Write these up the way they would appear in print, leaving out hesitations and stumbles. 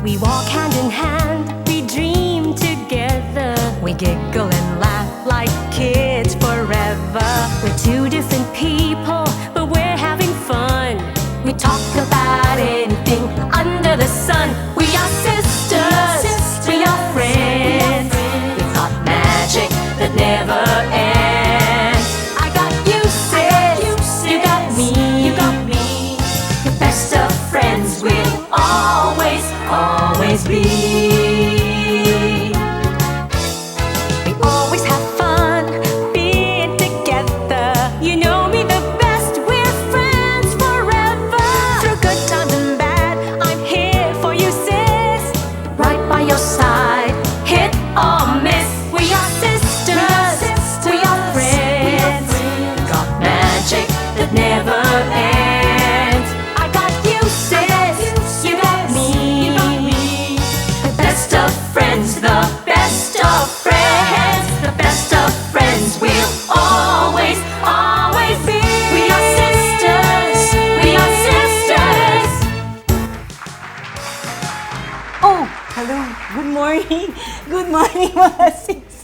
We walk hand in hand, we dream together. We giggle and laugh like kids forever. We're two different people, but we're having fun. We talk about anything under the sun. We are sisters, we are friends. We've got magic that never ends. I got you, sis, you got me, the best of friends we'll always, always be. We always have fun being together. You know me the best, we're friends forever. Through good times and bad, I'm here for you, sis. Right by your side, hit or miss. We are sisters, we are friends. Got magic that never ends. I got you, sis, you got me. The best of friends, the best of friends, the best of friends we'll always, always be. We are sisters, we are sisters. Oh, hello. Good morning. Good morning, mga sis.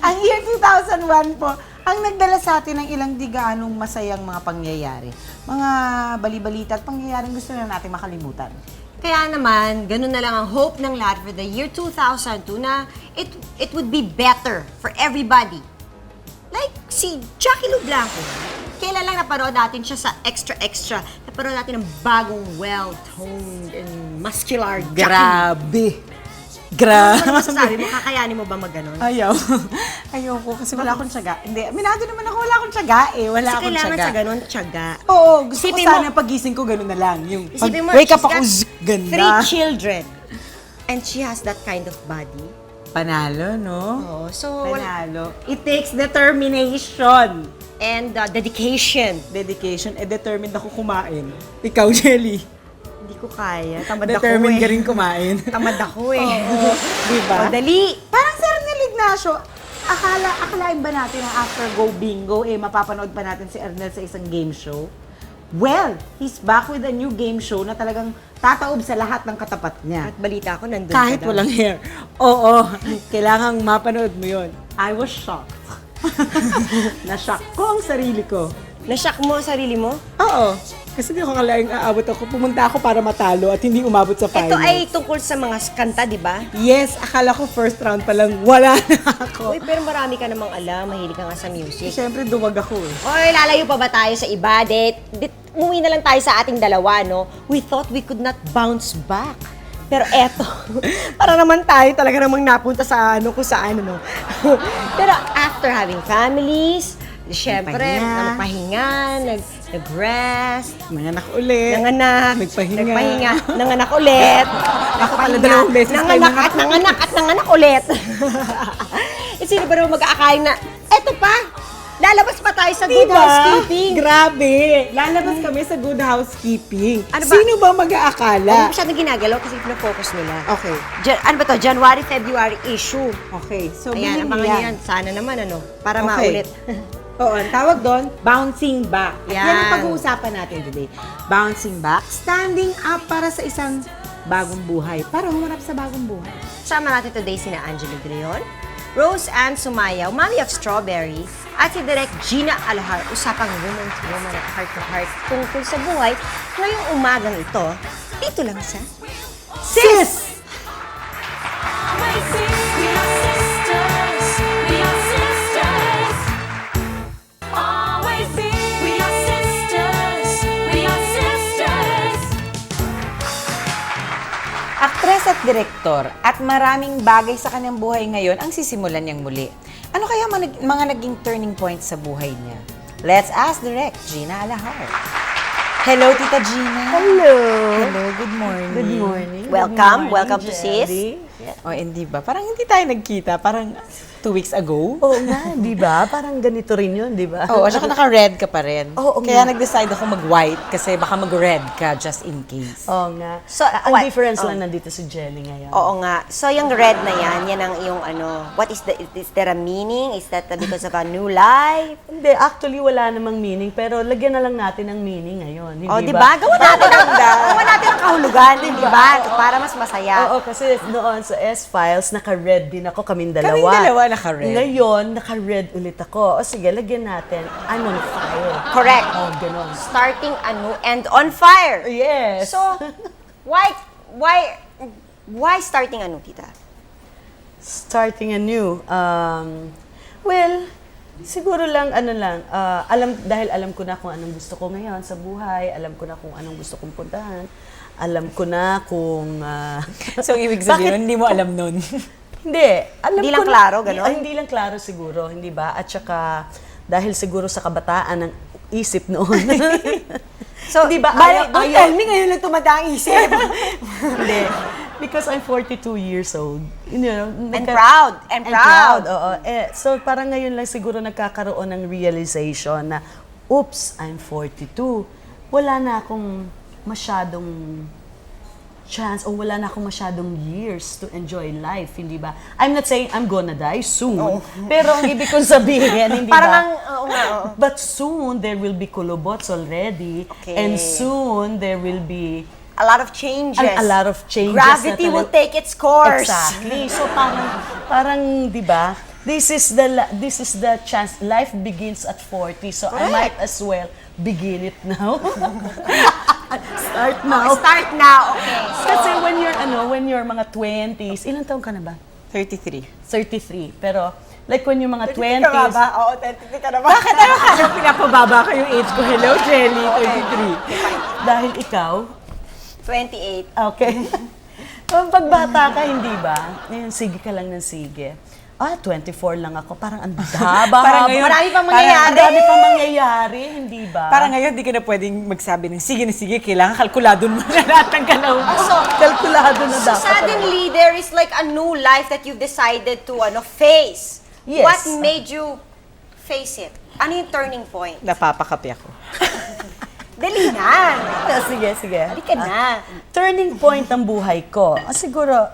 Ang year 2001 po, ang nagdala sa atin ng ilang di gaanong masayang mga pangyayari. Mga bali-balita at pangyayaring gusto na natin makalimutan. Kaya naman, ganun na lang ang hope ng lahat for the year 2002 na it would be better for everybody. Like si Jackie Lu Blanco. Kailan lang napanood natin siya sa Extra Extra. Napanood natin ng bagong well-toned and muscular Jackie Lu. Grabe. Ano masasabi mo? Kakayanin mo ba mag-ganon? Ayaw. Ayaw ko kasi wala akong tiyaga. Hindi, minado naman ako, wala akong tiyaga eh. Wala Kasi akong kailangan tiyaga. sa ganon, tiyaga. Oo, gusto Isipin ko sana mo- pagising ko ganun na lang. Yung pag Isipin mo, wake up she's ako, got zzz, ganda. 3 children. And she has that kind of body. Panalo, no? Oo, so Panalo. It takes determination. and dedication. Dedication, determined ako kumain. Ikaw, Jelly. Hindi ko kaya. Tamad ako Determined eh. ka rin kumain. Tamad ako eh. Diba? O, dali. Parang Sir Nel Ignacio, akalain ba natin na after Go Bingo, mapapanood pa natin si Ernel sa isang game show? Well, he's back with a new game show na talagang tataob sa lahat ng katapat niya. At balita ko, nandun Kahit ka daw. walang hair. Oo, kailangang mapanood mo yun. I was shocked. Na-shock ko ang sarili ko. Nashock mo ang sarili mo? Oo. Kasi di ko kalaing aabot ako. Pumunta ako para matalo at hindi umabot sa finals. Ito ay tungkol sa mga kanta, di ba? Yes, akala ko first round pa lang. Wala na ako. Uy, pero marami ka namang alam. Mahilig ka nga sa music. Siyempre, duwag ako eh. Oy, lalayo pa ba tayo sa iba? Umuwi na lang tayo sa ating dalawa, no? We thought we could not bounce back. Pero eto, para naman tayo talaga namang napunta sa kung saan, no? Pero after having families, syempre, Nagpahinga. nag-rest, Nanganak ulit. nanganak, Nagpahinga. nanganak ulit. Ako pala dalawang beses tayo nanganak ulit. Eh, sino ba naman mag-aakain na, eto pa, lalabas pa tayo sa good housekeeping. Grabe! Lalabas kami sa good housekeeping. Ano ba? Sino ba Huwag mag-aakala? mo masyadong ginagalaw kasi pino-focus nila. Okay. Ano ba to? January, February issue. Okay. So, Ayan, bilhin abangan niyo niyo yan. Sana naman, para Okay. maulit. Oo, ang tawag doon, bouncing back. At yan ang Yan. pag-uusapan natin today. Bouncing back, standing up para sa isang bagong buhay. Para humarap sa bagong buhay. Sama natin today sina Angelo De Leon, Rose Ann Sumayaw, Mommy of Strawberry, at si Direk Gina Alahar, usapang woman to woman at heart to heart tungkol sa buhay ngayong umagang ito. Dito lang sa Sis! Always be. We are sisters, we are sisters. Always be. We are sisters, we are sisters. Aktres at direktor at maraming bagay sa kanyang buhay ngayon ang sisimulan niyang muli. Ano kaya mga naging turning points sa buhay niya? Let's ask Direk Gina Alahar. Hello, Tita Gina. Hello! Hello, good morning. Good morning. Welcome to Sis. O, hindi ba? Parang hindi tayo nagkita. Parang 2 weeks ago. Oo nga, di ba? Parang ganito rin yun, di ba? Oo, at saka naka-red ka pa rin. Oo Kaya nga. nag-decide ako mag-white kasi baka mag-red ka just in case. Oo nga. So, Ang what- difference lang nandito si Jelly ngayon. Oo nga. So, yung red na yan ang yung ano, what is there a meaning? Is that because of a new life? Hindi, actually wala namang meaning, pero lagyan na lang natin ng meaning ngayon. Hindi O, di ba? Gawa natin ang kahulugan, di ba? Para mas masaya. Oo, kasi noon sa S-Files, naka-red din ako, kaming dalawa. Kaming dalawa naka-red. Ngayon, naka-red ulit ako. O sige, lagyan natin, I'm on fire. Correct. Oh, ganon. Starting anew and on fire. Yes. So, why starting anew, tita? Starting anew. Well, siguro lang, dahil alam ko na kung anong gusto ko ngayon sa buhay, alam ko na kung anong gusto kong puntahan, alam ko na kung... So, ibig sabihin, hindi mo alam nun. Hindi. Alam Hindi ko lang na- klaro, ganon? Hindi lang klaro siguro, hindi ba? At saka, dahil siguro sa kabataan ng isip noon. So, Hindi ba, don't tell me ngayon lang tumanda ang isip. Hindi. Because I'm 42 years old. You know, And proud. And proud. Oo. So, parang ngayon lang siguro nagkakaroon ng realization na, oops, I'm 42. Wala na akong masyadong chance o wala na akong masyadong years to enjoy life, hindi ba? I'm not saying I'm gonna die soon. Pero ang ibig kong sabihin, hindi Parang ba? oo nga, oo. But soon, there will be kulubots already. Okay. And soon, there will be A lot of changes. a lot of changes. Gravity na will talaga- take its course. Exactly. So parang 'di ba? This is the chance. Life begins at 40. So I might as well begin it now. Start now. Start now, okay. Kasi when you're mga 20s, ilang taon ka na ba? 33. 33. Pero like when you're mga 20s, Oo, 23 ka na ba? Bakit ano kasi pinapababa ka yung age ko? Hello, Jelly, 33. dahil ikaw, 28. okay. Pagbata ka, hindi ba? Ngayon, sige ka lang ng sige. 24 lang ako. Parang ang haba. Parang ngayon, Marami pang Parang mangyayari. ang dami pang mangyayari, hindi ba? Parang ngayon, di ka na pwedeng magsabi ng sige na sige, kailangan kalkulado mo na lahat ng galaw mo. So, kalkulado na so dapat. suddenly, there is like a new life that you've decided to face. Yes. What made you face it? Ano yung turning point? Napapakapi ako. Dali na. Sige. Halika na. Turning point ng buhay ko. Siguro,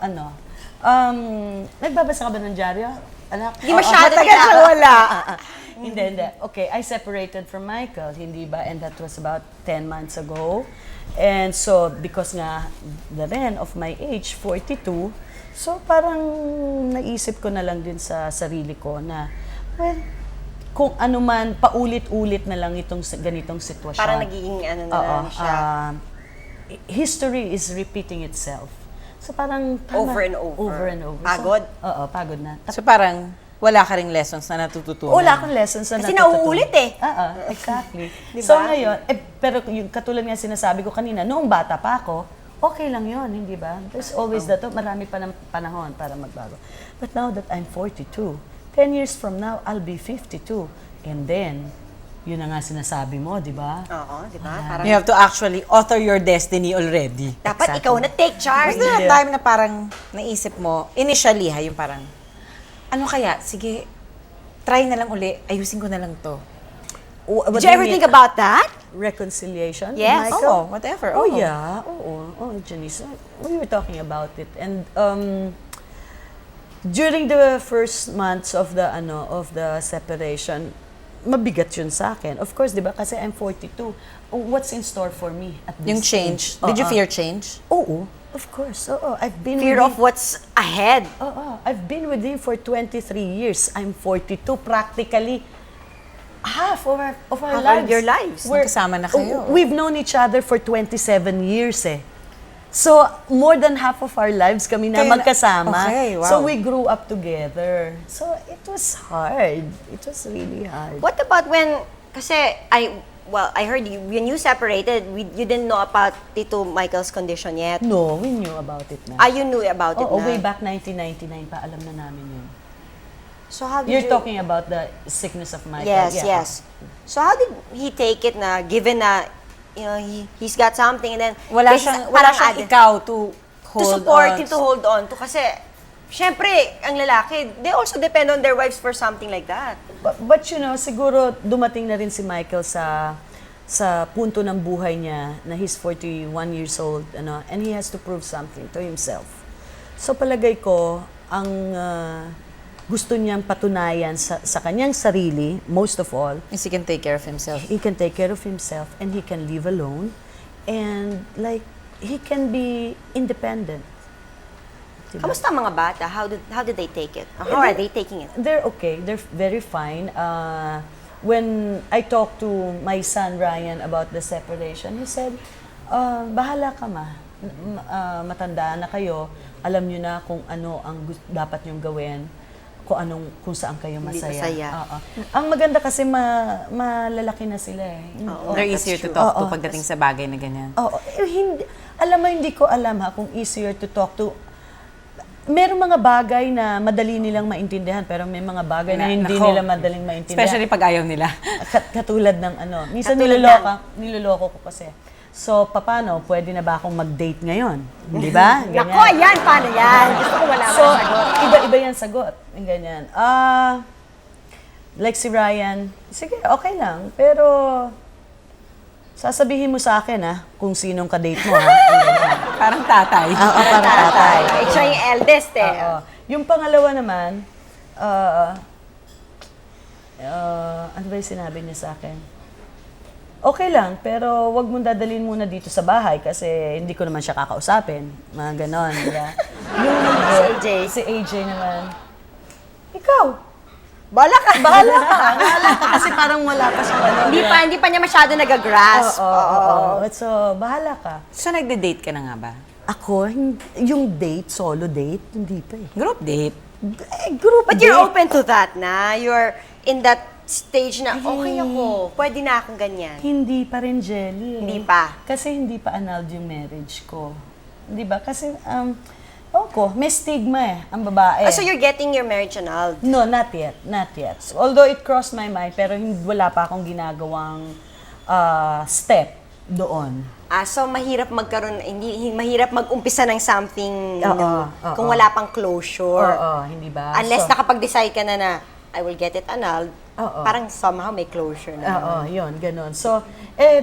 nagbabasa ka ba ng dyaryo? Anak? Hindi masyado matagal bigla. siya wala. Hindi. Okay, I separated from Michael, hindi ba? And that was about 10 months ago. And so, because nga, the ren of my age, 42, so parang naisip ko na lang din sa sarili ko na, well, kung ano man, paulit-ulit na lang itong ganitong sitwasyon. Parang nagiging ano na Oo, lang siya. History is repeating itself. So parang tama. Over and over. Over and over. Pagod? So, oo, pagod na. So parang wala ka ring lessons na natututunan. Wala akong lessons na Kasi natututunan. nauulit eh. Oo, exactly. Diba? So ngayon, pero yung katulad nga sinasabi ko kanina, noong bata pa ako, okay lang yon, hindi ba? There's always that, marami pa ng panahon para magbago. But now that I'm 42, 10 years from now, I'll be 52. And then, yun na nga sinasabi mo, di ba? Oo, di ba? Parang You have to actually author your destiny already. dapat ikaw na take charge. Was there a time na parang naisip mo, initially yung parang, ano kaya, sige, try na lang uli, ayusin ko na lang to. What Did do you ever mean? think about that? Reconciliation? Yes. Michael? Oo, whatever. Oh, oo. yeah. Oo, Janice. We were talking about it. And during the first months of the separation, mabigat yun sa akin. Of course, di ba? Kasi I'm 42. What's in store for me at this Yung change. Did you fear change? Oo. Of course. Oo. I've been Fear with of what's ahead. I've been with him for 23 years. I'm 42. Practically, half of our Half of lives. your lives. Magkasama na kayo. We've known each other for 27 years eh. So, more than half of our lives kami na Kaya na- magkasama. Okay, wow. So, we grew up together. So, it was hard. It was really hard. What about when, kasi I heard you, when you separated, you didn't know about Tito Michael's condition yet. No, we knew about it na. You knew about it Oo, na. way back 1999 pa, alam na namin yun. So how did You're you... talking about the sickness of Michael. Yes, Yeah. yes. So how did he take it na, given na, he's got something and then... Wala this is siyang parang ikaw to to hold support on. him, to hold on to. Kasi, syempre, ang lalaki, they also depend on their wives for something like that. But you know, siguro dumating na rin si Michael sa punto ng buhay niya na he's 41 years old, and he has to prove something to himself. So palagay ko, ang gusto niyang patunayan sa kanyang sarili, most of all, Is he can take care of himself. he can take care of himself and he can live alone and like he can be independent. Diba? Kamusta ang mga bata? How did they take it? How are they taking it? They're okay. They're very fine. When I talked to my son Ryan about the separation, he said, bahala ka ma. Matanda na kayo. Alam nyo na kung ano ang dapat nyong gawin. Kung saan kayo masaya. Masaya. Oo. Ang maganda kasi malalaki na sila eh. Oo. They're easier to talk to Oo. pagdating sa bagay na ganyan. Oo. Hindi ko alam ha kung easier to talk to. Merong mga bagay na madali nilang maintindihan pero may mga bagay na hindi Nako. nila madaling maintindihan. Especially pag ayaw nila. Katulad ng minsan Katulad niloloko ko kasi. So, paano? Pwede na ba akong mag-date ngayon? Di ba? Ganyan. Nako, ayan, paano yan? Gusto ko malaman So, ang sagot. iba-iba yan sagot. Yung ganyan. Like si Ryan, sige, okay lang. Pero, sasabihin mo sa akin, kung sinong ka-date mo, Yung ganyan. Parang tatay. Oo, parang tatay. Siya yung eldest eh. Oo. Yung pangalawa naman, ano ba yung sinabi niya sa akin? Okay lang, pero wag mong dadalhin muna dito sa bahay kasi hindi ko naman siya kakausapin. Mga ganon, diba? Yung si AJ naman, ikaw, Bala ka. bahala ka kasi parang wala pa siya. Hindi pa niya masyado nag-grasp. Oo. So, bahala ka. So, nagde-date ka na nga ba? Ako, yung date, solo date, hindi pa eh. Group date? Group But date. you're open to that na? You're in that stage na, okay ako, pwede na akong ganyan. Hindi pa rin, Jelly. Hindi pa. Kasi hindi pa annulled yung marriage ko. Di ba? Kasi, may stigma ang babae. So you're getting your marriage annulled? No, not yet. Not yet. So, although it crossed my mind, pero wala pa akong ginagawang step doon. So mahirap magkaroon, mahirap mag-umpisa ng something kung oo. wala pang closure. Oo, hindi ba? Unless So, nakapag-decide ka na I will get it annulled, Oo. parang somehow may closure na. Oo, yun, ganun. So,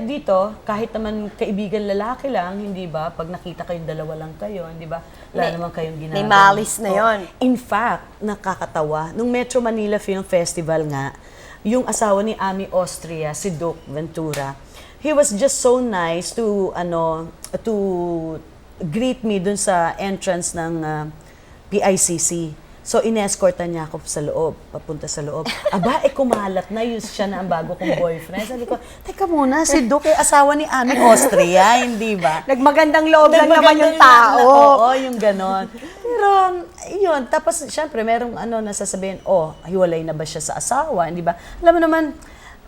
dito, kahit naman kaibigan lalaki lang, hindi ba? Pag nakita kayong dalawa lang kayo, hindi ba? Wala naman kayong ginagawa. may malice na yun. In fact, nakakatawa, nung Metro Manila Film Festival nga, yung asawa ni Ami Austria, si Duke Ventura, he was just so nice to greet me dun sa entrance ng PICC. So, inescortan niya ako sa loob, papunta sa loob. Aba, kumalat na, yun siya na ang bago kong boyfriend. Sabi ko, teka muna, si Duke asawa ni Ami Austria, hindi ba? Nagmagandang loob lang naman yung tao. Oo, yung ganon. Pero, yun, tapos, syempre, merong nasasabihin, hiwalay na ba siya sa asawa, hindi ba? Alam mo naman,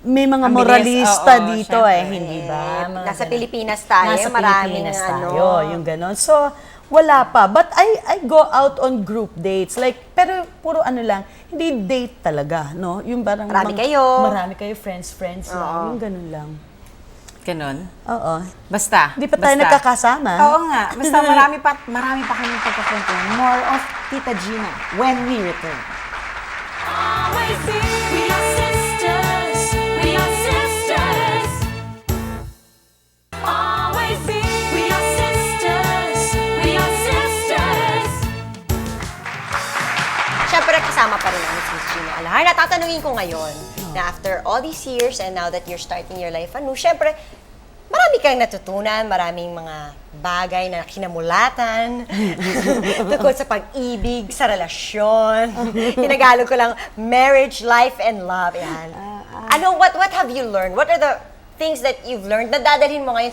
may mga Ang bilis, moralista oo, dito syempre. hindi ba? Mga Nasa ganon. Pilipinas tayo, Nasa maraming Pilipinas ano. tayo, yung ganon. So, wala pa. But I go out on group dates. Like, pero puro lang, hindi date talaga, no? Yung parang Marami kayo. Marami kayo, friends lang. Yung ganun lang. Ganon? Oo. Basta. Hindi pa tayo basta. nagkakasama. Oo nga. Basta marami pa kayong pagkakwentuhan. More of Tita Gina when we return. Always be. We are sisters. We are sisters. Always be. We are sisters. We are sisters. Siyempre, kasama pa rin namin si Miss Gina Alahar. Natatanungin ko ngayon na after all these years and now that you're starting your life anew, siyempre, marami kang natutunan, maraming mga bagay na kinamulatan tungkol sa pag-ibig, sa relasyon. Tinagalog ko lang, marriage, life, and love. Yan. What have you learned? What are the things that you've learned na dadalhin mo ngayon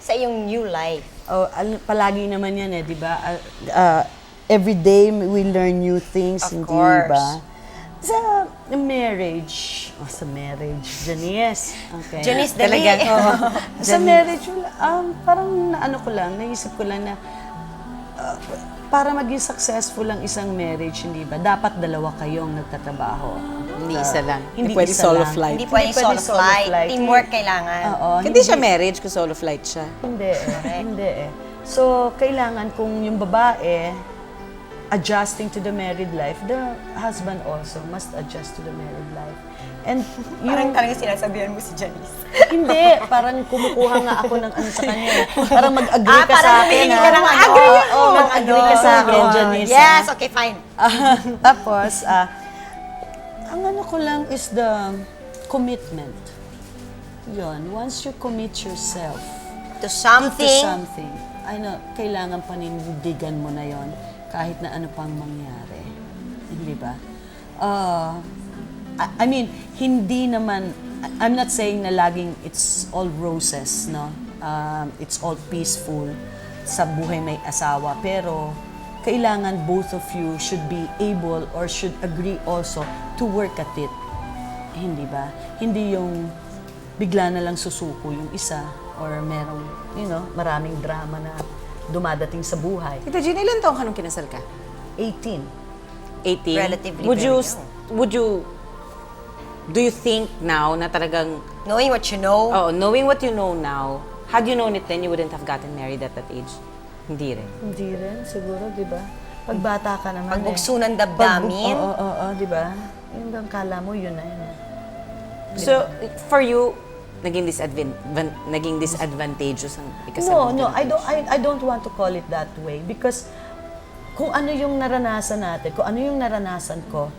sa iyong new life? Palagi naman yan di ba? Every day we learn new things, Of hindi course. ba? Sa marriage, Janice. Okay. Janice, dali. Sa marriage, parang naisip ko lang na para maging successful ang isang marriage, hindi ba? Dapat dalawa kayong nagtatrabaho. Hindi isa lang. Hindi pwede isa solo lang. flight. Hindi pwedeng solo flight. Teamwork kailangan. Oo. Hindi siya marriage kung solo flight siya. Hindi eh. So, kailangan kung yung babae, adjusting to the married life, the husband also must adjust to the married life. And yung, talaga sinasabihan mo si Janice. hindi, parang kumukuha nga ako ng ano sa kanya. Parang mag-agree ka parang sa akin. humihingi ha? ka ng agree ako. Oo, mag-agree ka sa akin, Janice. Yes, ha? okay, fine. Tapos, ang ano ko lang is the commitment. Yun, once you commit yourself To to something. something, kailangan panindigan mo na yon kahit na ano pang mangyari. Hindi ba? I mean, hindi naman, I'm not saying na laging it's all roses, no? It's all peaceful sa buhay may asawa, pero kailangan both of you should be able or should agree also to work at it. Hindi ba? Hindi yung bigla na lang susuko yung isa or merong, maraming drama na dumadating sa buhay. Tita Gina, ilan taong ka nung kinasal ka? 18. 18? Relatively Would you, do you think now na talagang, Knowing what you know. knowing what you know now, had you known it then, you wouldn't have gotten married at that age? Hindi rin. Hindi rin, siguro, di ba? Pagbata ka naman Pagbukso ng damdamin. Oo, di ba? Yung bang kala mo, yun na yun. So, for you, naging disadvantageous ang ikasal? No, I don't want to call it that way because kung ano yung naranasan natin, kung ano yung naranasan ko,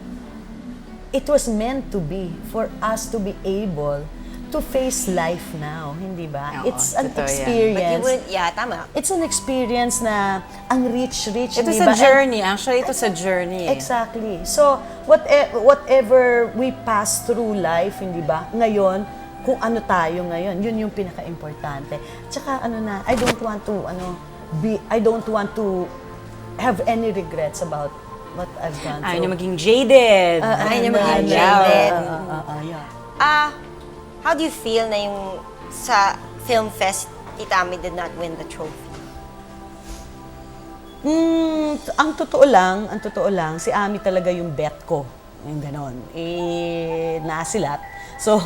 it was meant to be for us to be able to face life now, hindi ba? Oo, It's an totoo yan. But you experience. would, tama. It's an experience na ang rich, It was hindi a ba? journey. Actually, it was a journey. Exactly. So, whatever we pass through life, hindi ba? Ngayon, kung ano tayo ngayon, yun yung pinaka-importante. Tsaka I don't want to have any regrets about what I've gone Ayaw through. niya maging jaded. Ayaw niya maging Ayaw. jaded. Yeah. How do you feel na yung sa film fest, Tita Ami did not win the trophy? Ang totoo lang, si Ami talaga yung bet ko. Yung ganon. Nasilat. So,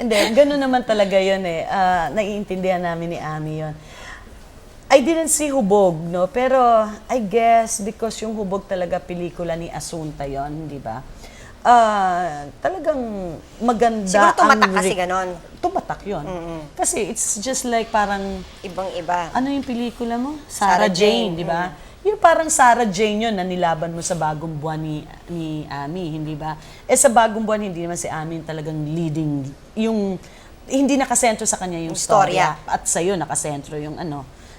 hindi, ganon naman talaga yun eh. Naiintindihan namin ni Ami yun. I didn't see Hubog, no? Pero I guess because yung Hubog talaga pelikula ni Asunta yon, di ba? Talagang maganda. Siguro tumatak ang kasi ganon. Tumatak yun. Kasi it's just like parang Ibang-iba. ano yung pelikula mo? Sarah Sarah Jane, Jane, di ba? Yung parang Sarah Jane yun na nilaban mo sa Bagong Buwan ni Ami, hindi ba? Sa Bagong Buwan, hindi naman si Ami yung talagang leading, yung hindi nakasentro sa kanya yung storya. At sa'yo, nakasentro yung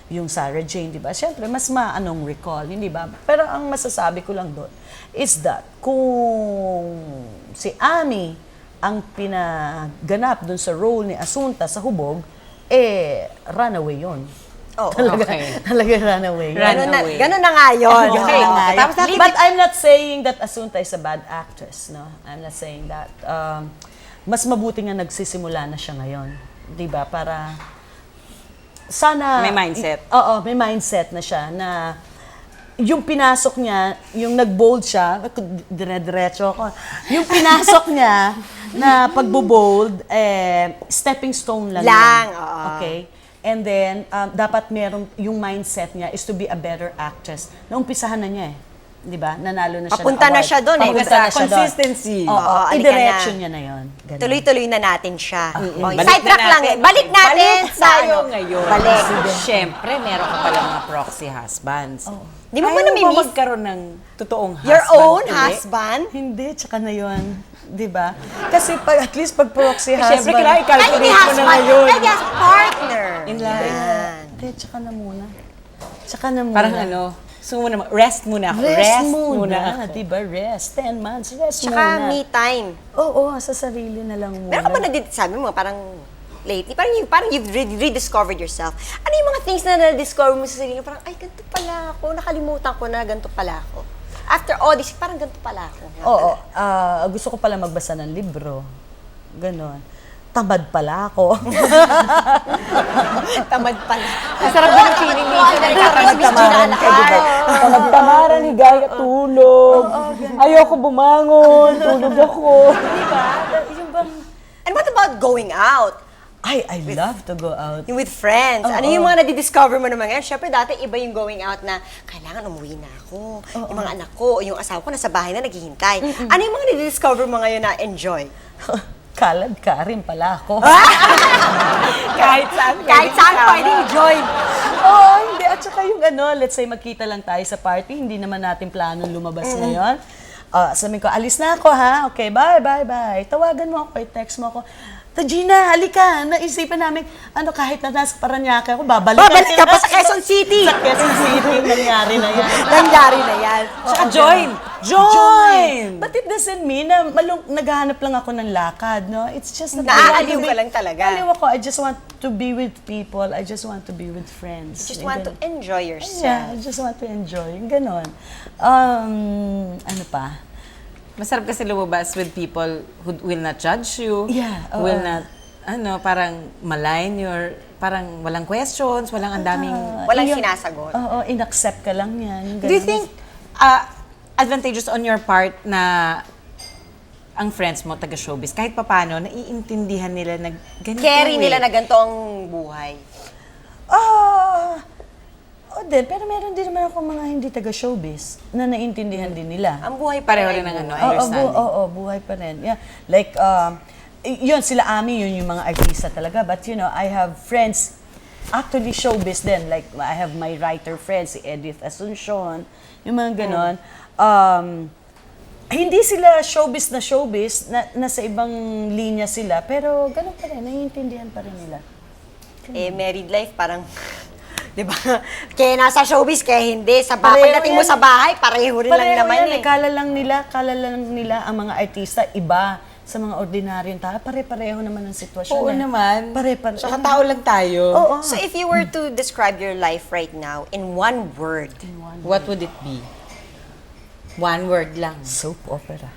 yung Sarah Jane, di ba? Siyempre, mas recall, hindi ba? Pero ang masasabi ko lang doon is that kung si Ami ang pinaganap doon sa role ni Asunta sa Hubog, runaway yun. Oo. Talaga runaway yun. Ganun na nga yun. Okay. Tapos But I'm not saying that Asunta is a bad actress, no? I'm not saying that. Mas mabuti nga nagsisimula na siya ngayon. Di ba? Para sana... May mindset. Oo, may mindset na siya na yung pinasok niya, yung nag-bold siya, dire-diretso ako, yung pinasok niya na pagbo-bold, stepping stone lang yan. Oo. Okay? And then, dapat merong, yung mindset niya is to be a better actress. Naumpisahan na niya eh. Di ba? Nanalo na siya Papunta ng na award. siya doon eh. Papunta na siya doon. Consistency. Oo, Oo, alika idiretso na. niya na yun. Ganun. Tuloy-tuloy na natin siya. Balik Sidetrack na lang eh. Balik natin Balik sa tayo ano. ngayon. Balik. Siyempre, meron ka pala mga proxy husbands. Di mo ba Ayaw namimiss magkaroon ng totoong husband? your own uli? husband? Hindi, tsaka na yun. Di ba? Kasi at least pag proxy husband... Siyempre, kailangan Kahit hindi i-calculate mo na husband, ngayon. kahit yes, partner. In life. Yan. Hindi, tsaka na muna. Tsaka na muna. Parang rest muna ako. Rest muna. ako. Diba? Rest. 10 months. Rest Tsaka muna. me time. Oo, sa sarili na lang muna. Meron ka ba sabi mo, parang lately, parang you've rediscovered yourself. Ano yung mga things na na-discover mo sa sarili? Parang, ay, ganito pala ako. Nakalimutan ko na ganito pala ako. After all this, parang ganito pala ako. Oo. Gusto ko pala magbasa ng libro. Ganon. Tamad pala ako. Tamad pala. Masarap ba ng feeling minsan na Tamad-tamaran ka, diba? Tamad-tamaran, higay at tulog. Ayoko bumangon, tulog ako. And what about going out? I love to go out. Yung with friends. Ano yung mga nadidiscover mo naman ngayon? Siyempre, dati iba yung going out na kailangan umuwi na ako. Yung mga anak ko, yung asawa ko nasa bahay na naghihintay. Ano yung mga nadidiscover mo ngayon na enjoy? Kalad ka rin pala ako. Kahit saan. Kahit saan pwede join. Oo, hindi. At saka yung let's say magkita lang tayo sa party, hindi naman natin planong lumabas ngayon. Sabi ko, alis na ako ha. Okay, bye. Tawagan mo ako, text mo ako. Gina, halika. Naisipan namin, kahit na nasa Paranaque ako, babalik Babalik ka pa sa Quezon City. Sa Quezon City, nangyari na yan. Nangyari na yan. Tsaka join! But it doesn't mean na naghahanap lang ako ng lakad, no? It's just that Naaaliw ka lang talaga. Naaliw ako. I just want to be with people. I just want to be with friends. Just want to enjoy yourself. Yeah, I just want to enjoy. Yung ganon. Ano pa? Masarap kasi lumabas with people who will not judge you. Yeah, oo. Will not, parang malign your, parang walang questions, walang andaming... Walang sinasagot. Oo, in-accept ka lang yan. Yung Do you ganon. think advantageous on your part na ang friends mo, taga-showbiz, kahit papano, naiintindihan nila na ganito Carry nila na ganito ang buhay. Pero meron din naman ako mga hindi taga-showbiz na naintindihan din nila. Ang buhay pa Pareho rin. rin ng Oo, understanding. buhay pa rin. Yeah. Like, yun, sila Ami, yun yung mga artista talaga. But I have friends, actually showbiz din. Like, I have my writer friends, si Edith Asuncion, yung mga ganon. Hindi sila showbiz, nasa ibang linya sila, pero ganon pa rin, naiintindihan pa rin nila. Married life, parang, di ba? Kaya nasa showbiz, kaya hindi. Pagdating mo yan. sa bahay, pareho rin lang naman eh. Kala lang nila ang mga artista iba sa mga ordinaryong tao. Pare-pareho naman ang sitwasyon. Oo naman. Pare-pareho. Tsaka tao lang tayo. Oo. So if you were to describe your life right now in one word, What would it be? One word lang. Soap opera.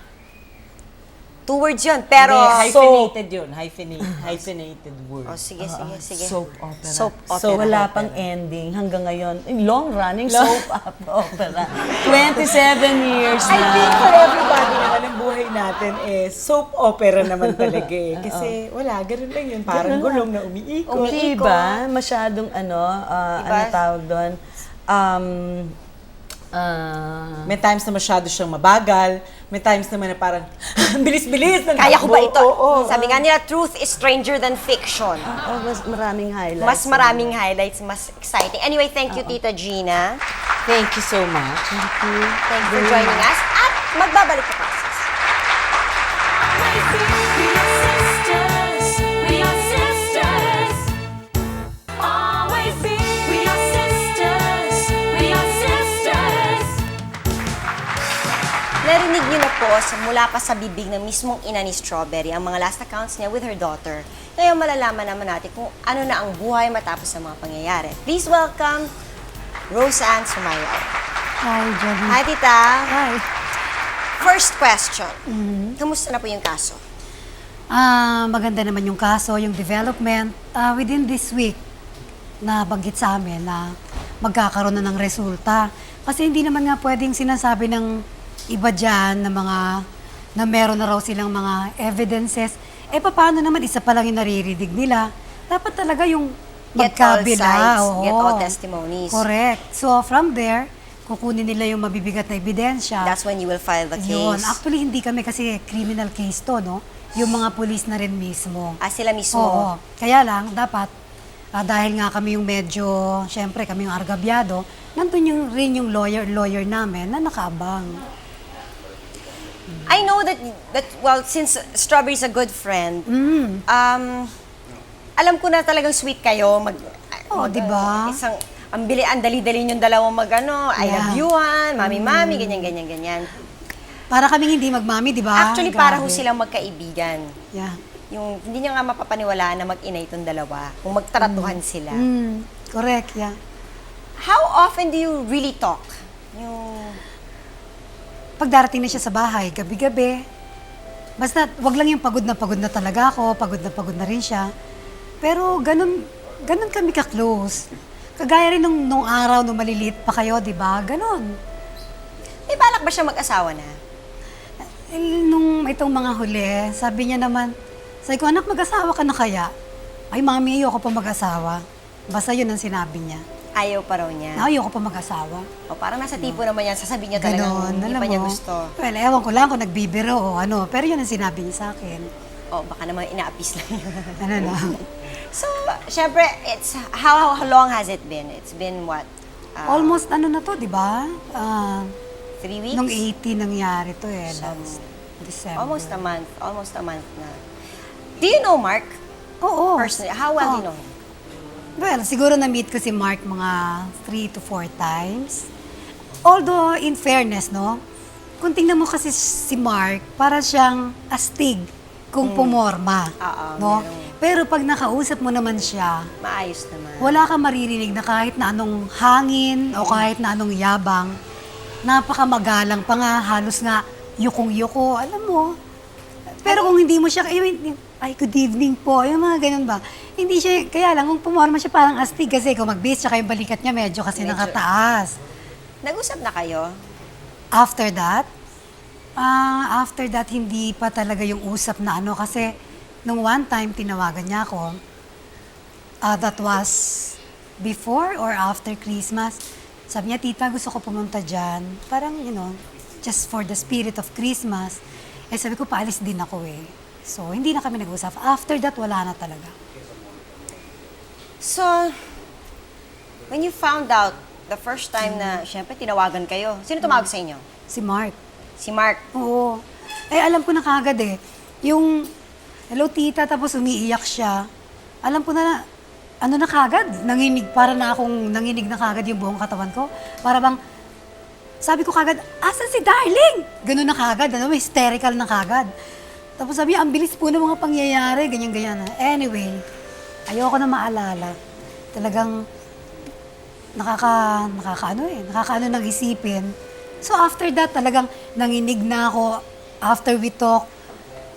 2 words yun, pero... Hindi, hyphenated yun. Hyphenated word. Oh, sige. Soap opera. Soap opera. So, wala pang ending hanggang ngayon. Long-running soap opera. 27 years I na. think for everybody naman ang buhay natin soap opera naman talaga eh. Kasi wala, ganun lang yun. Parang gulong na umiikot. Diba? Masyadong ano tawag doon? May times na masyado siyang mabagal. May times naman na parang, bilis-bilis. Kaya ko ba ito? Oo. Sabi nga nila, truth is stranger than fiction. Mas maraming highlights. Mas maraming highlights, mas exciting. Anyway, thank you, Tita Gina. Thank you so much. Thank you. Thank you for joining us. At magbabalik ka pa. We are sisters. Always be. We are sisters. We are sisters. Narinig niyo na po mula pa sa bibig ng mismong ina ni Strawberry ang mga last accounts niya with her daughter. Ngayon malalaman naman natin kung ano na ang buhay matapos sa mga pangyayari. Please welcome Roseanne Sumayaw. Hi, Johnny. Hi, Tita. Hi. First question. Kamusta na po yung kaso? Maganda naman yung kaso, yung development. Within this week, nabanggit sa amin na magkakaroon na ng resulta. Kasi hindi naman nga pwedeng sinasabi ng iba dyan na meron na raw silang mga evidences. Paano naman isa pa lang yung naririnig nila? Dapat talaga yung Get all magkabila. sides, oo. get all testimonies. Correct. So from there, kukunin nila yung mabibigat na ebidensya. That's when you will file the case. Yun. Actually, hindi kami kasi criminal case to, no? Yung mga police na rin mismo. Sila mismo. Oo. Kaya lang, dapat, dahil nga kami yung medyo, syempre kami yung argabyado, nandun rin yung lawyer namin na nakaabang. I know that well, since Strawberry's a good friend, alam ko na talagang sweet kayo. Di ba? Ang dali-dali yung dalawang I Yeah. love you-an, mami-mami, ganyan. Para kaming hindi magmami, di ba? Actually, para ho Grabe. silang magkaibigan. Yeah. Yung hindi niya nga mapapaniwalaan na mag-ina itong dalawa, kung magtaratuhan sila. Correct, yeah. How often do you really talk? Pag darating na siya sa bahay, gabi-gabi, basta wag lang yung pagod na talaga ako, pagod na rin siya. Pero ganun kami ka-close. Kagaya rin nung araw, nung maliliit pa kayo, di ba? Ganun. May balak ba siya mag-asawa na? Nung itong mga huli, sabi niya naman, sabi ko, anak, mag-asawa ka na kaya? ay mami, ayoko pa mag-asawa. Basta yun ang sinabi niya. Ayaw pa raw niya. Na ayoko pa mag-asawa. O parang nasa tipo naman yan, sasabihin niya talagang Ganon, hindi alam pa niya mo. gusto. Well, ewan ko lang kung nagbibiro o ano. Pero yun ang sinabi niya sa akin. O baka naman ina-appease lang yun. Ano lang. So, syempre, how long has it been? It's been what? Almost ano na to, di ba? 3 weeks? Nung 18 nangyari to eh. So, Last December. Almost a month na. Do you know Mark? Oo. Personally, how well do you know him? Well, siguro na-meet ko si Mark mga 3 to 4 times. Although, in fairness, no? Kung tingnan mo kasi si Mark, para siyang astig kung pumorma. Oo, no? merong- Pero pag nakausap mo naman siya, Maayos naman. wala kang maririnig na kahit na anong hangin o kahit na anong yabang, napakamagalang pa nga, halos nga yukong-yuko, alam mo. Pero kung hindi mo siya, ay, good evening po, yung mga ganun ba. Hindi siya, kaya lang, kung pumorma siya parang astig kasi kung mag-base siya yung balikat niya, medyo kasi Medyo. nakataas. Nag-usap na kayo? After that, hindi pa talaga yung usap na ano, kasi nung one time, tinawagan niya ako. That was before or after Christmas. Sabi niya, tita, gusto ko pumunta dyan. Parang, just for the spirit of Christmas. Eh, sabi ko, paalis din ako eh. So, hindi na kami nag-usap. After that, wala na talaga. So, when you found out the first time na, syempre, tinawagan kayo, sino tumawag sa inyo? Si Mark. Si Mark. Oo. Eh, alam ko na kagad eh. Yung, hello tita, tapos umiiyak siya. Alam ko na, ano na kagad? Para na akong nanginig na kagad yung buong katawan ko. Para bang, sabi ko kagad, asan si Darling? Ganun na kagad, hysterical na kagad. Tapos sabi niya, ang bilis po ng mga pangyayari, ganyan-ganyan. Anyway, ayoko na maalala. Talagang, nakakaano nang isipin. So after that, talagang nanginig na ako after we talk.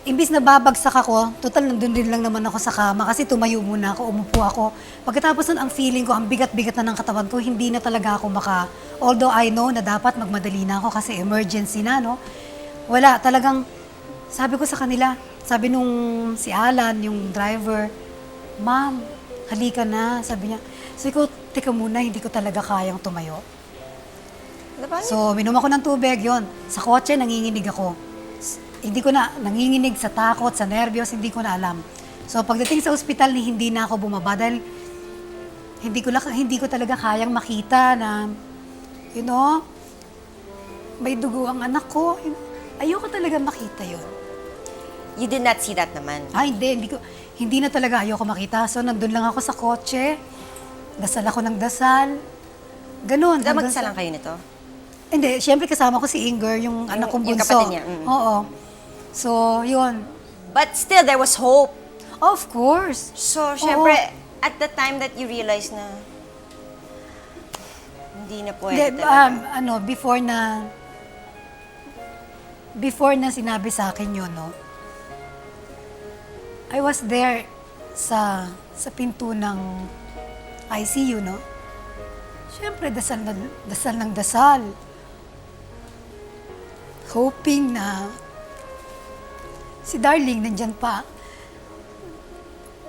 Imbis na babagsak ako, total nandun din lang naman ako sa kama kasi tumayo muna ako, umupo ako. Pagkatapos nun, ang feeling ko, ang bigat-bigat na ng katawan ko, hindi na talaga ako although I know na dapat magmadali na ako kasi emergency na, no? Wala, talagang, sabi ko sa kanila, sabi nung si Alan, yung driver, ma'am, halika na, sabi niya. Sabi ko, teka muna, hindi ko talaga kayang tumayo. So, minom ako ng tubig, yon. Sa kotse, nanginginig ako. Hindi ko na, nanginginig sa takot, sa nervyos, hindi ko na alam. So, pagdating sa ospital, hindi na ako bumaba dahil hindi ko talaga kayang makita na, may dugo ang anak ko. Ayoko talaga makita yon. You did not see that naman. Ay, hindi na talaga ayoko makita. So, nandun lang ako sa kotse, dasal ako ng dasal. Ganun. hanggang Mag-isa sa- lang kayo nito? Hindi, syempre kasama ko si Inger, yung anak kong yung bunso. kapatid niya, Oo. So, yun. But still, there was hope. Of course. So, syempre, at the time that you realized na hindi na pwede Hindi, talaga. before na sinabi sa akin yun, no? I was there sa pinto ng ICU, no? Syempre, dasal ng dasal. Hoping na si Darling nandyan pa.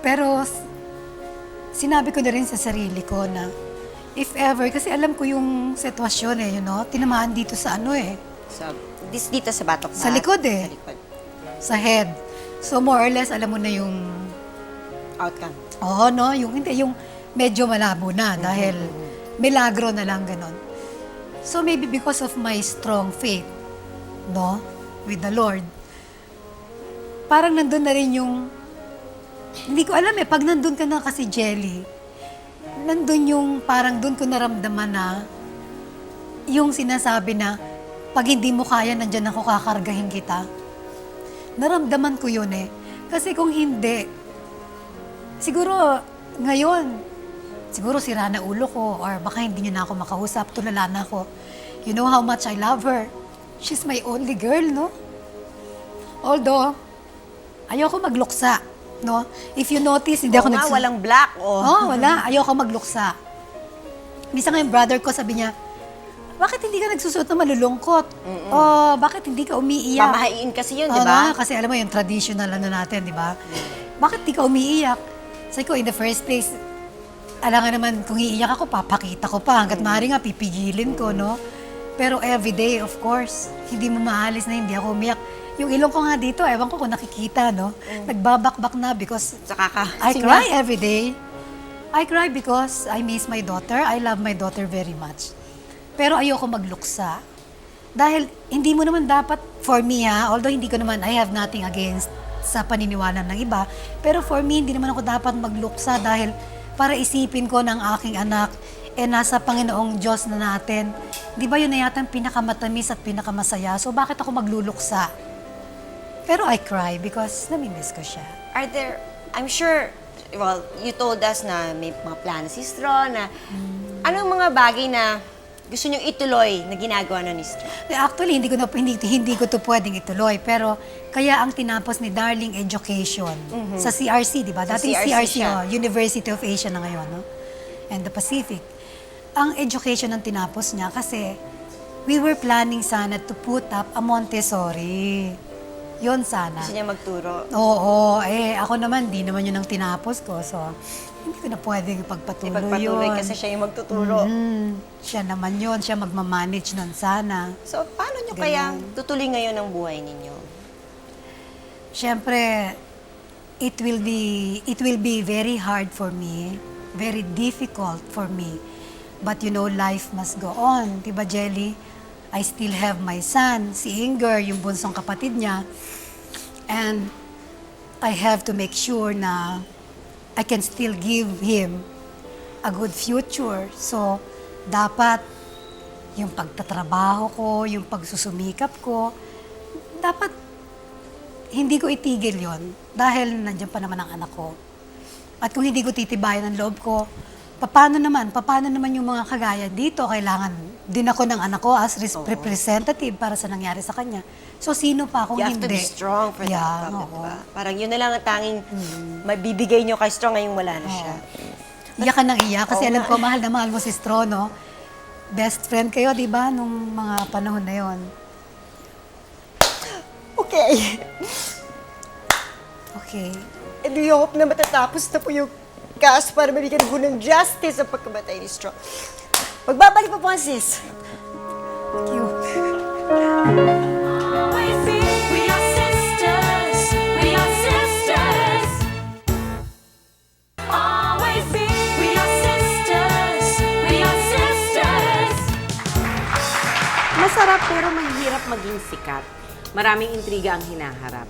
Pero sinabi ko na rin sa sarili ko na if ever, kasi alam ko yung sitwasyon eh, tinamaan dito sa So, dito sa batok ba? Sa likod eh. Sa likod. sa head. So more or less, alam mo na yung, Outcome. yung medyo malabo na dahil milagro na lang ganon. So maybe because of my strong faith, with the Lord, parang nandun na rin yung, hindi ko alam pag nandun ka na kasi Jelly, nandun yung parang dun ko naramdaman na yung sinasabi na pag hindi mo kaya, nandyan ako, kakargahin kita. Naramdaman ko yun Kasi kung hindi, siguro ngayon, siguro sira na ulo ko or baka hindi niya na ako makausap, tulala na ako. You know how much I love her. She's my only girl, no? Although, ayoko magluksa, no? If you notice, hindi ako Walang black, wala. Ayoko magluksa. Minsan nga yung brother ko, sabi niya, bakit hindi ka nagsusuot na malulungkot? O bakit hindi ka umiiyak? Pamahain kasi yun, di ba? Kasi alam mo yung traditional natin, di ba? Bakit di ka umiiyak? Sabi ko, in the first place, alam nga naman, kung iiyak ako, papakita ko pa. Hanggat maaari nga, pipigilin ko, no? Pero everyday, of course, hindi mo maalis na hindi ako umiyak. Yung ilong ko nga dito, ewan ko kung nakikita, no? Nagbabakbak na because I cry every day. I cry because I miss my daughter. I love my daughter very much. Pero ayoko magluksa. Dahil hindi mo naman dapat, for me although hindi ko naman, I have nothing against sa paniniwala ng iba, pero for me, hindi naman ako dapat magluksa dahil para isipin ko ng aking anak, nasa Panginoong Diyos na natin. Di ba yun na yata ang pinakamatamis at pinakamasaya? So bakit ako magluluksa? Pero I cry because namimiss ko siya. Are there, I'm sure, well, you told us na may mga plano si Stro na anong mga bagay na gusto niyong ituloy na ginagawa na ni Stro? Actually, hindi ko to pwedeng ituloy. Pero kaya ang tinapos ni Darling Education sa CRC, di ba? Sa Dating CRC CRC, siya. University of Asia na ngayon, no? And the Pacific. Ang education ang tinapos niya kasi we were planning sana to put up a Montessori. Yun sana. Gusto niya magturo? Oo, ako naman, di naman yun ang tinapos ko. So, hindi ko na pwedeng ipagpatuloy Ipagpatuloy yun. kasi siya yung magtuturo. Siya naman yun, siya magmamanage nun sana. So, paano niyo kaya tutuloy ngayon ang buhay ninyo? Siyempre, it will be very hard for me, very difficult for me. But you know, life must go on. Diba, Jelly? I still have my son, si Inger, yung bunsong kapatid niya. And I have to make sure na I can still give him a good future. So, dapat yung pagtatrabaho ko, yung pagsusumikap ko, dapat hindi ko itigil yon dahil nandiyan pa naman ang anak ko. At kung hindi ko titibayan ang loob ko, paano naman yung mga kagaya dito, kailangan din ako ng anak ko as representative para sa nangyari sa kanya. So, sino pa kung You have hindi? to be strong for that problem, oo. diba? Parang yun na lang ang tanging mabibigay niyo kay Strong ngayong wala na siya. Iyak ka ng iyak kasi Oo alam nga. ko, mahal na mahal mo si Stro, no? Best friend kayo, di ba, nung mga panahon na yon. Okay. Okay. And we hope na matatapos na po yung kaso para mabigyan po ng justice ang pagkamatay ni Strong. Magbabalik pa po ang sis. Thank you. Always be. We are sisters. We are sisters. Always be. We are sisters. We are sisters. Masarap pero mahirap maging sikat. Maraming intriga ang hinaharap.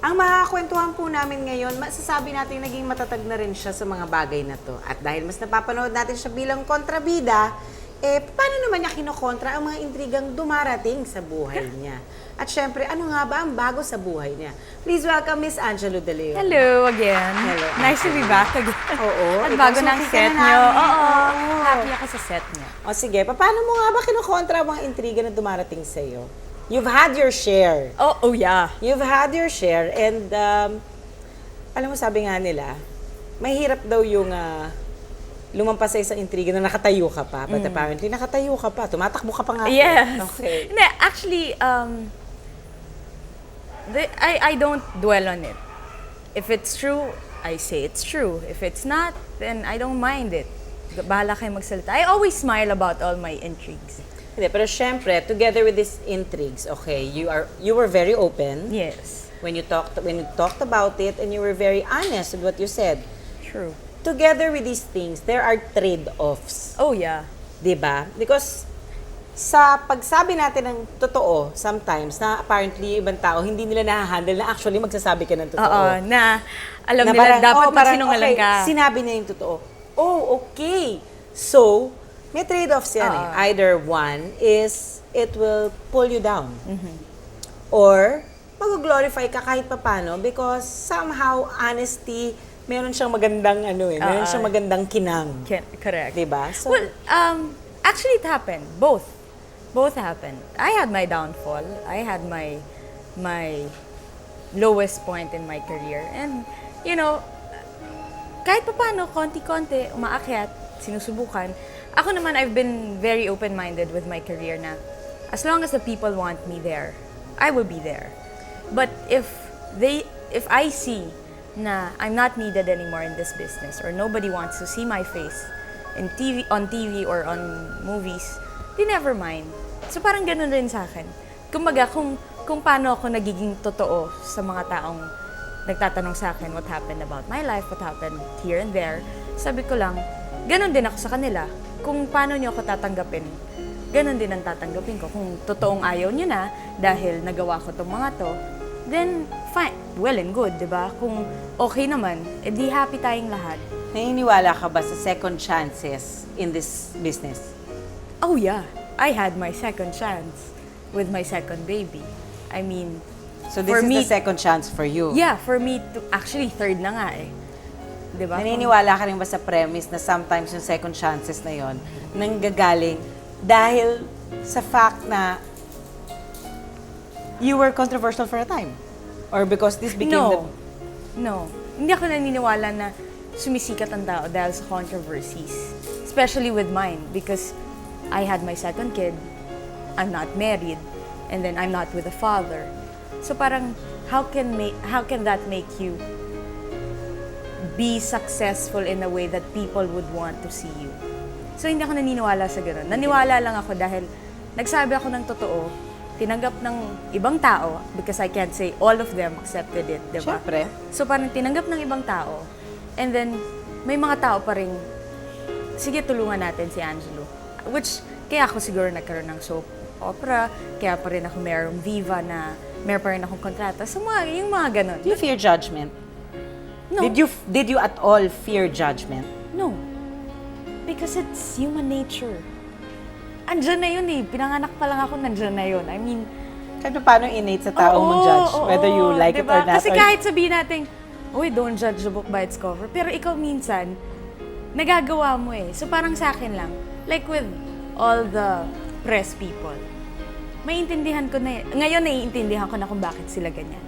Ang makakakwentuhan po namin ngayon, masasabi natin naging matatag na rin siya sa mga bagay na to. At dahil mas napapanood natin siya bilang kontrabida, paano naman niya kinokontra ang mga intrigang dumarating sa buhay niya? At syempre, ano nga ba ang bago sa buhay niya? Please welcome Miss Angelo De Leon. Hello again. Hello. Nice to be back again. Oo, At ikaw, bago ng suki ka set na nyo. namin. Oo. Oo. Happy ako sa set nyo. O sige, paano mo nga ba kinokontra ang mga intriga na dumarating sa iyo? You've had your share. Oh yeah. You've had your share and alam mo sabi nga nila, mahirap daw yung lumampas sa isang intriga na nakatayo ka pa. But apparently nakatayo ka pa. Tumatakbo ka pa nga. Yes. Okay. Hindi, actually, I don't dwell on it. If it's true, I say it's true. If it's not, then I don't mind it. Bahala kayo magsalita. I always smile about all my intrigues. Hindi, pero syempre, together with these intrigues, okay, you were very open Yes. when you talked about it and you were very honest with what you said. True. Together with these things, there are trade-offs. Oh yeah. 'Di ba? Because sa pagsabi natin ng totoo, sometimes, na apparently yung ibang tao, hindi nila na-handle na actually magsasabi ka ng totoo. Oo, na alam Na nila parang, dapat parang, magsinungaling okay, ka. sinabi niya yung totoo. Oh, okay. So, may trade-offs yan eh. Either one is, it will pull you down. Or, mag-glorify ka kahit papano because somehow, honesty, meron siyang magandang meron siyang magandang kinang. Correct. Diba? So, Well, actually it happened. Both happened. I had my downfall. I had my lowest point in my career. And, you know, kahit pa paano, konti-konti, umaakyat, sinusubukan. Ako naman, I've been very open-minded with my career na as long as the people want me there, I will be there. But if I see na I'm not needed anymore in this business or nobody wants to see my face on TV or on movies, they never mind. So parang ganun rin sa akin. Kumbaga, kung paano ako nagiging totoo sa mga taong nagtatanong sa akin what happened about my life, what happened here and there, sabi ko lang, ganun din ako sa kanila. Kung paano niyo ako tatanggapin, ganun din ang tatanggapin ko. Kung totoong ayaw niyo na dahil nagawa ko tong mga to, then fine, well and good, di ba? Kung okay naman, edi happy tayong lahat. Naniniwala ka ba sa second chances in this business? Oh yeah, I had my second chance with my second baby. I mean, So this for is me, the second chance for you. yeah, for me to, actually third na nga eh. Di ba? Naniniwala ka rin ba sa premise na sometimes yung second chances na yon nanggagaling dahil sa fact na you were controversial for a time? Or because this became No. Hindi ako naniniwala na sumisikat ang tao dahil sa controversies. Especially with mine because I had my second kid, I'm not married, and then I'm not with a father. So parang, how can that make you be successful in a way that people would want to see you? So hindi ako naniniwala sa ganun. Naniwala lang ako dahil nagsabi ako ng totoo, tinanggap ng ibang tao, because I can't say all of them accepted it, di ba? Siyempre. So parang tinanggap ng ibang tao, and then may mga tao pa rin, sige tulungan natin si Angelo. Which, kaya ako siguro nagkaroon ng soap opera, kaya pa rin ako merong Viva na meron pa rin akong kontrata. So yung mga ganun. Do you fear judgment? No. Did you at all fear judgment? No. Because it's human nature. Andyan na yun eh. Pinanganak pa lang ako, nandyan na yun. I mean, Kahit paano innate sa taong mong judge, whether you like it diba? or not. Kasi kahit sabihin natin, uy, don't judge the book by its cover. Pero ikaw minsan, nagagawa mo eh. So parang sa akin lang, like with all the press people, maiintindihan ko na, ngayon naiintindihan ko na kung bakit sila ganyan.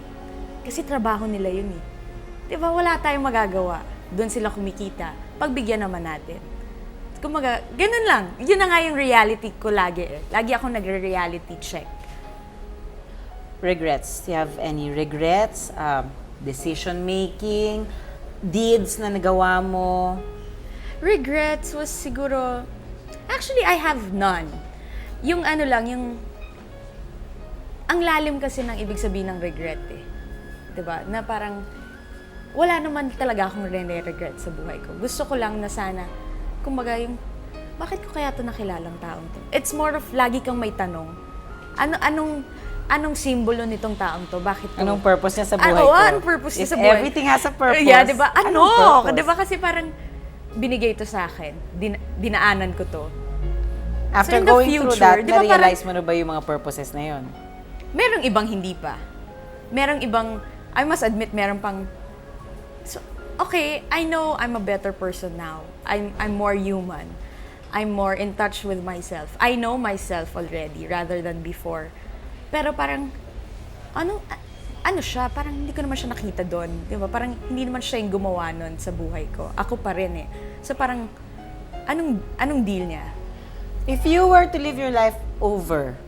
Kasi trabaho nila yun eh. Diba, wala tayong magagawa. Doon sila kumikita. Pagbigyan naman natin. Kumaga, ganun lang. Yun na nga yung reality ko lagi eh. Lagi akong nagre-reality check. Regrets? Do you have any regrets? Decision making? Deeds na nagawa mo? Regrets was siguro, actually, I have none. Yung ano lang, yung, ang lalim kasi ng ibig sabihin ng regret eh. Diba? Na parang, wala naman talaga akong regret sa buhay ko. Gusto ko lang na sana, kumbaga yung, bakit ko kaya ito nakilalang taong to? It's more of, lagi kang may tanong. Anong simbolo nitong taong to? Bakit to? Anong purpose niya sa buhay ko? Anong purpose niya If sa buhay? everything has a purpose, Yeah, diba? anong purpose? Diba kasi parang, binigay to sa akin. Dinaanan ko to. After So in the going through future, that, di ba na-realize mo na ba yung mga purposes na yun? Merong ibang hindi pa. Merong ibang, I must admit, meron pang, so, okay, I know I'm a better person now. I'm more human. I'm more in touch with myself. I know myself already rather than before. Pero parang, ano siya, parang hindi ko naman siya nakita doon. Di ba? Parang hindi naman siya yung gumawa nun sa buhay ko. Ako pa rin eh. So parang, anong deal niya? If you were to live your life over,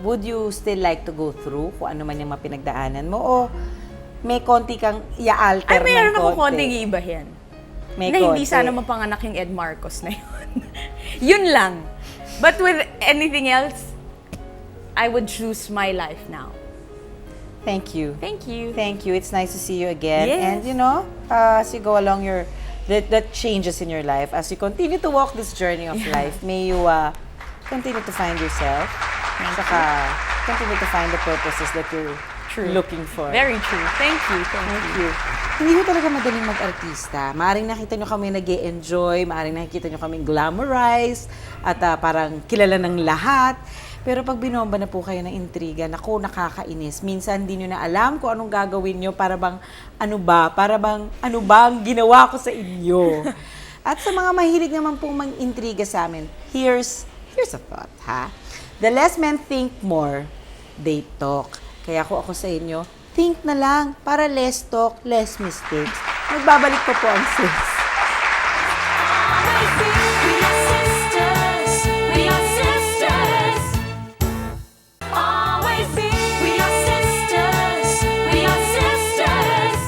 would you still like to go through kung ano man yung mga pinagdaanan mo? O may konti kang i-alter ng konti? Meron ako konting iibahin. May na hindi konti. sana mapanganak yung Ed Marcos na yun. Yun lang. But with anything else, I would choose my life now. Thank you. Thank you. Thank you. It's nice to see you again. Yes. And you know, as you go along that changes in your life, as you continue to walk this journey of life, may you continue to find yourself. Saka continue to find the purposes that you're looking for. Very true. Thank you. Thank you. Hindi ko talaga madaling mag-artista. Maaring nakita nyo kami nag-e-enjoy, maaring nakikita nyo kami glamorize, at parang kilala ng lahat. Pero pag binomba na po kayo ng intriga, naku, nakakainis. Minsan hindi nyo na alam kung anong gagawin nyo, para bang ano ba ang ginawa ko sa inyo. At sa mga mahilig naman pong mag-intriga sa amin, here's a thought, ha? The less men think more, they talk. Kaya ako sa inyo, think na lang para less talk, less mistakes. Magbabalik po ang sis. We are sisters. We are sisters. Always be. We are sisters. We are sisters.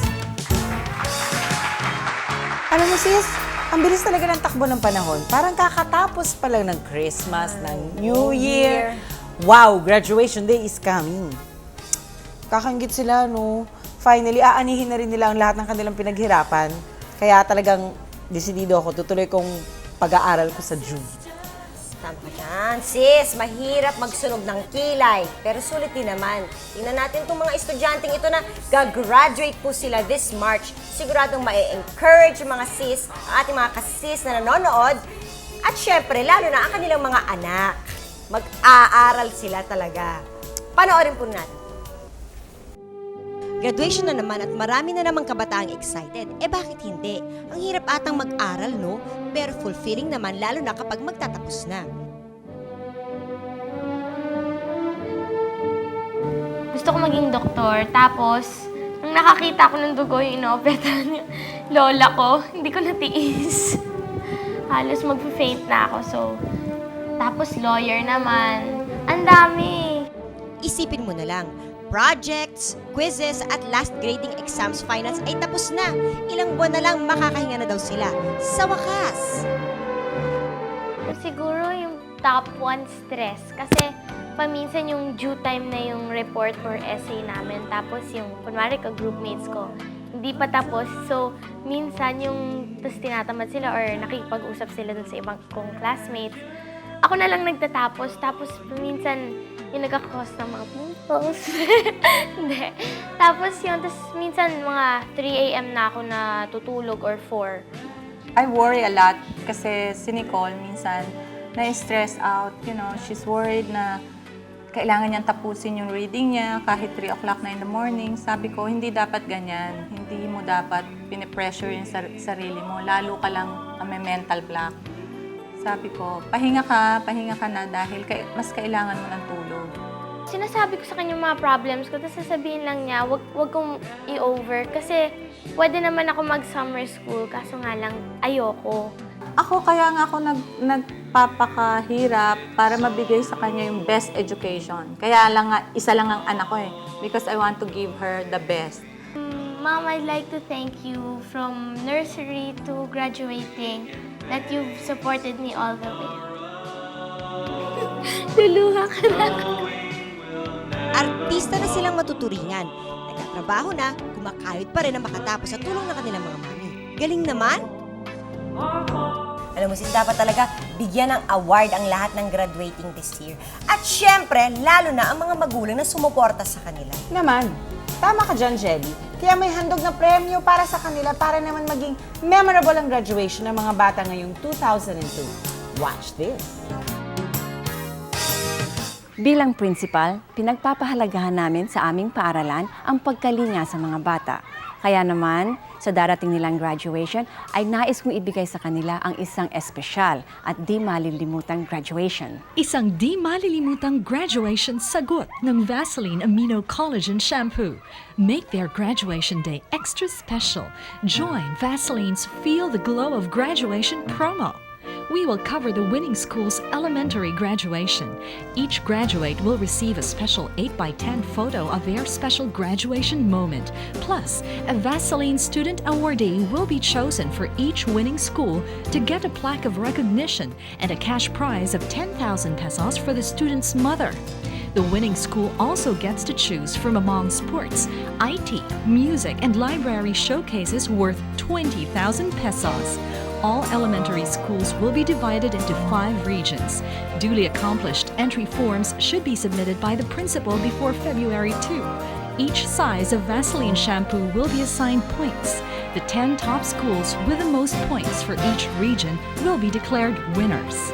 bilis talaga ng takbo ng panahon. Parang kakatapos pa lang ng Christmas, ng New Year. Wow, graduation day is coming. Kakanggit sila, no? Finally, aanihin na rin nila ang lahat ng kanilang pinaghirapan. Kaya talagang desidido ako, tutuloy kong pag-aaral ko sa June. Tama ka dyan, sis. Mahirap magsunog ng kilay. Pero sulit din naman. Tingnan natin itong mga estudyanteng ito na gagraduate po sila this March. Siguradong ma-encourage yung mga sis, ang ating mga kasis na nanonood. At syempre, lalo na ang kanilang mga anak. Mag-aaral sila talaga. Panoorin po natin. Graduation na naman at marami na namang kabataang excited. Bakit hindi? Ang hirap atang mag-aral, no? Pero fulfilling naman lalo na kapag magtatapos na. Gusto ko maging doktor. Tapos, nung nakakita ko ng dugo yung inoperatan yung lola ko, hindi ko natiis. Halos mag-faint na ako. So, tapos lawyer naman. Ang dami. Isipin mo na lang, projects, quizzes at last grading exams finals ay tapos na. Ilang buwan na lang makakahinga na daw sila. Sa wakas! Siguro yung top 1 stress. Kasi paminsan yung due time na yung report for essay namin. Tapos yung, kunwari ka groupmates ko, hindi pa tapos. So, minsan yung tapos tinatamad sila or nakikipag-usap sila dun sa ibang kong classmates. Ako na lang nagtatapos. Tapos minsan yung nagkakos ng mga pimples. Hindi. Tapos yun, tapos minsan mga 3 a.m. na ako natutulog or 4. I worry a lot kasi si Nicole minsan na-stress out. You know, she's worried na kailangan niyang tapusin yung reading niya kahit 3 o'clock na in the morning. Sabi ko, hindi dapat ganyan. Hindi mo dapat pinipressure yung sarili mo. Lalo ka lang may mental block. Sabi ko, pahinga ka na dahil mas kailangan mo ng tulog. Sinasabi ko sa kanya yung mga problems ko, tapos sasabihin lang niya, wag kong i-over kasi pwede naman ako mag-summer school, kaso nga lang ayoko. Ako kaya nga ako nagpapakahirap para mabigay sa kanya yung best education. Kaya lang nga, isa lang ang anak ko because I want to give her the best. Mom, I'd like to thank you from nursery to graduating that you've supported me all the way. Luluha ka na. Artista na silang matuturingan. Nagtatrabaho na, kumakayod pa rin na makatapos sa tulong ng kanilang mga mami. Galing naman! Alam mo sis, dapat talaga bigyan ng award ang lahat ng graduating this year. At syempre, lalo na ang mga magulang na sumuporta sa kanila. Naman, tama ka dyan, Jelly. Kaya may handog na premyo para sa kanila para naman maging memorable ang graduation ng mga bata ngayong 2002. Watch this! Bilang principal, pinagpapahalagahan namin sa aming paaralan ang pagkalinga sa mga bata. Kaya naman, sa darating nilang graduation, ay nais kong ibigay sa kanila ang isang espesyal at di malilimutang graduation. Isang di malilimutang graduation sagot ng Vaseline Amino Collagen Shampoo. Make their graduation day extra special. Join Vaseline's Feel the Glow of Graduation promo. We will cover the winning school's elementary graduation. Each graduate will receive a special 8x10 photo of their special graduation moment. Plus, a Vaseline student awardee will be chosen for each winning school to get a plaque of recognition and a cash prize of 10,000 pesos for the student's mother. The winning school also gets to choose from among sports, IT, music, and library showcases worth 20,000 pesos. All elementary schools will be divided into 5 regions. Duly accomplished entry forms should be submitted by the principal before February 2. Each size of Vaseline shampoo will be assigned points. The 10 top schools with the most points for each region will be declared winners.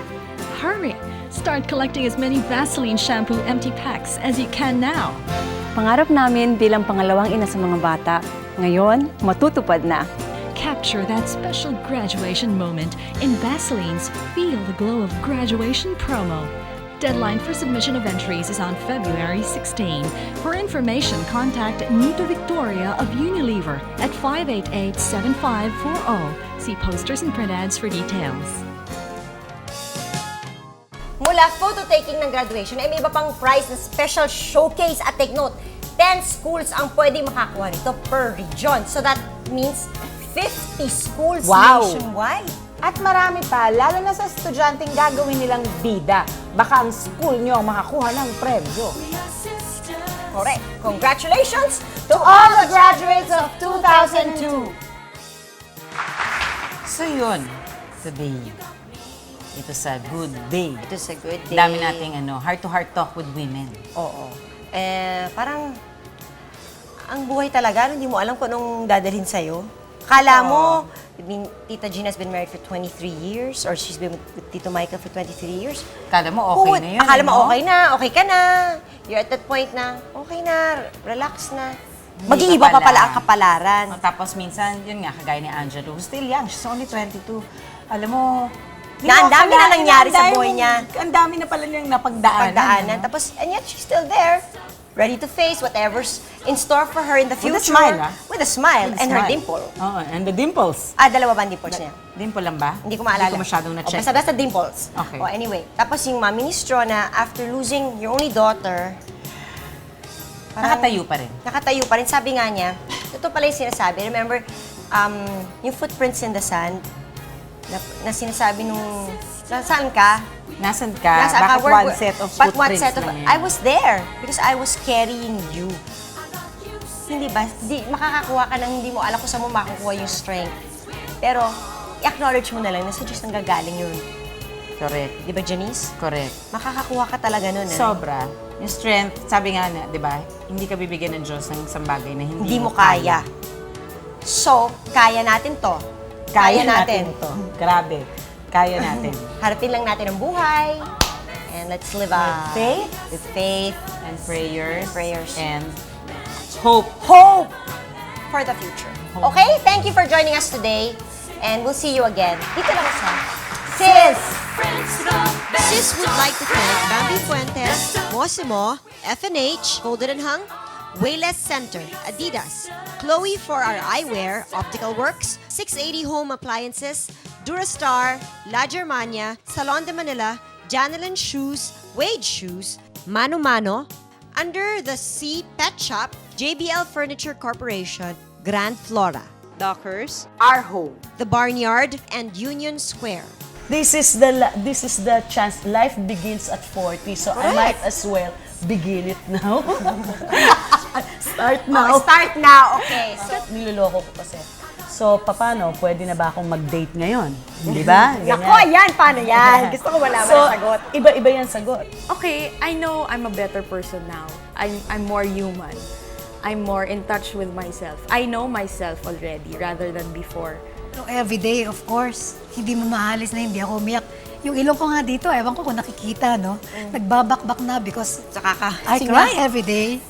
Hurry! Start collecting as many Vaseline shampoo empty packs as you can now. Pangarap namin bilang pangalawang ina sa mga bata, ngayon matutupad na. Capture that special graduation moment in Vaseline's Feel the Glow of Graduation promo. Deadline for submission of entries is on February 16. For information, contact Nito Victoria of Unilever at 588-7540. See posters and print ads for details. Mula photo taking ng graduation ay may iba pang prize na special showcase at take note, 10 schools ang pwedeng makakuha nito per region. So that means 50 schools Wow. nationwide. At marami pa, lalo na sa estudyanteng gagawin nilang bida. Baka ang school nyo ang makakuha ng premyo. Correct. Congratulations To all the graduates of 2002! So yun, today, ito sa good day. It is a good day. Dami nating heart-to-heart talk with women. Oo. Parang, ang buhay talaga, hindi mo alam kung anong dadalhin sa'yo. Kala mo, Tita Gina's been married for 23 years or she's been with Tito Michael for 23 years. Kala mo okay na yun. Akala mo ano? okay ka na. You're at that point na, okay na, relax na. Hindi Mag-iiba pa pa pala ang kapalaran. Tapos minsan, yun nga, kagaya ni Angela, who's still young, she's only 22. Alam mo, di Na ang mo dami na akalain nangyari ang sa dami buhay mong- niya. Ang dami na pala niyang napagdaanan. Pagdaanan. Tapos, and yet she's still there. Ready to face whatever's in store for her in the future. With a smile, ah. With a smile. With a And her smile. dimple. Oo, and the dimples. Dalawa ba ang dimples niya? Dimple lang ba? Hindi ko maalala. Hindi ko masyadong na-check. Basta dimples. Okay. Anyway, tapos yung mami ni Stro na after losing your only daughter, Nakatayo pa rin. nakatayo pa rin. Sabi nga niya, ito pala yung sinasabi. Remember, yung footprints in the sand, na sinasabi nung, nasaan ka? Nasaan ka? Nasaan Bakit ka? Where- one set of but one footprints set of, lang yan? I was there because I was carrying you. Hindi ba? Makakakuha ka ng hindi mo alam kung saan mo makukuha yung strength. Pero, i-acknowledge mo na lang na sa Diyos nang gagaling yun. Correct. Di ba, Janice? Correct. Makakakuha ka talaga nun. Sobra. Yung strength, sabi nga na, di ba, hindi ka bibigyan ng Diyos ng isang bagay na Hindi mo kaya. So, kaya natin to. Kaya natin to. Grabe. Kaya natin. Harapin lang natin ang buhay. And let's live a faith. With faith. And prayers. Prayers. And hope. Hope for the future. Okay? Thank you for joining us today. And we'll see you again. Dito lang sa Sis! Sis would like to thank Bambi Fuentes, Mosimo, FNH, Golden and Hung, Wayless Center, Adidas, Chloe for our eyewear, Optical Works, 680 Home Appliances, Durastar, La Germania, Salon de Manila, Janelin Shoes, Wade Shoes, Mano Mano, Under the Sea Pet Shop, JBL Furniture Corporation, Grand Flora, Dockers, Our Home, The Barnyard, and Union Square. This is the chance. Life begins at 40, so I might as well begin it now. Start now. Start now, okay. So, Niloloko ko kasi. So, paano? Pwede na ba akong mag-date ngayon? Di ba? Ganyan. Nako, yan! Paano yan? Gusto ko malaman So, ang sagot. iba-iba yan sagot. Okay, I know I'm a better person now. I'm more human. I'm more in touch with myself. I know myself already rather than before. So, every day, of course, hindi mo maalis na hindi ako umiyak. Yung ilong ko nga dito, ewan ko kung nakikita, no? Nagbabakbak na because I cry every day.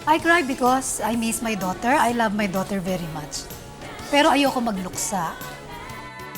I cry because I miss my daughter. I love my daughter very much. Pero ayoko magluksa.